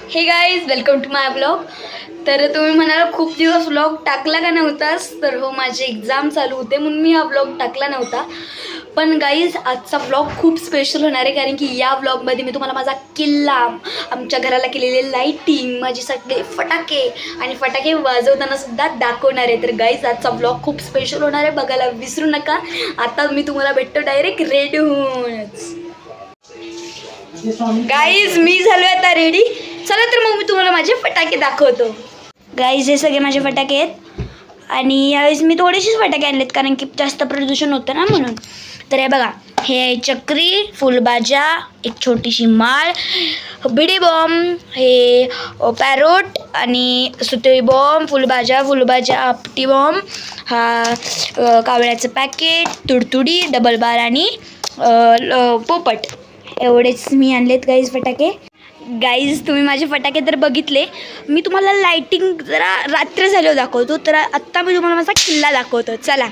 हे guys welcome to my blog. तर तुम्ही म्हणाल खूप दिवस व्लॉग टाकला का नव्हतास, तर हो माझे एक्झाम चालू होते म्हणून मी हा व्लॉग टाकला नव्हता. पण गाईज आजचा व्लॉग खूप स्पेशल होणार आहे, कारण की या व्लॉगमध्ये मी तुम्हाला माझा किल्ला, आमच्या घराला केलेले लाईटिंग, माझे सगळे फटाके आणि फटाके वाजवताना सुद्धा दाखवणार आहे. तर गाईज आजचा व्लॉग खूप स्पेशल होणार आहे, बघायला विसरू नका. आता मी तुम्हाला भेटतो डायरेक्ट रेडी होऊनच. गाईज मी झालोय आता रेडी. चला तर मग मी तुम्हाला माझे फटाके दाखवतो. गाईज हे सगळे माझे फटाके आहेत आणि यावेळेस मी थोडेसेच फटाके आणलेत, कारण की जास्त प्रदूषण होतं ना म्हणून. तर हे बघा, हे आहे चक्री, फुलभाज्या, एक छोटीशी माळ, बिडी बॉम्ब, हे पॅरोट आणि सुतळी बॉम्ब, फुलभाज्या आपटी बॉम्ब, हा कावळ्याचं पॅकेट, तुडतुडी, डबल बार आणि पोपट. एवढेच मी आणलेत गाईज फटाके. गाईज तुम्ही माझे फटाके तर बघितले, मी तुम्हाला लाईटिंग जरा रात्र झाल्यावर दाखवतो. तर आत्ता मी तुम्हाला माझा किल्ला दाखवतो. चला.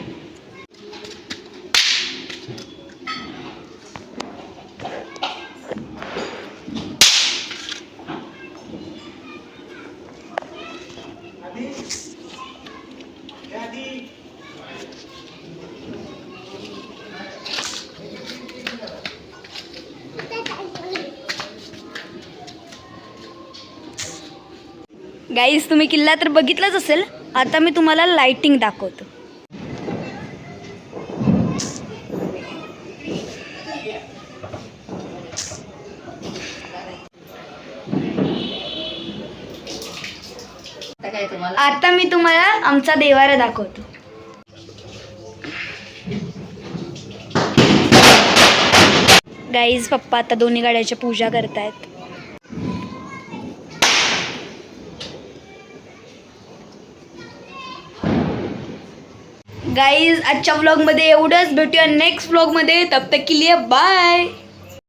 गाईज तुम्ही किल्ला तर बघितलाच असेल, आता मी तुम्हाला लाईटिंग दाखवतो. आता मी तुम्हाला आमचा देवारा दाखवतो. गाईज पप्पा आता दोन्ही गाड्याच्या पूजा करतायत. गाईज आजच्या व्लॉगमध्ये एवढंच. भेटूया नेक्स्ट व्लॉगमध्ये. तब तक के लिए बाय.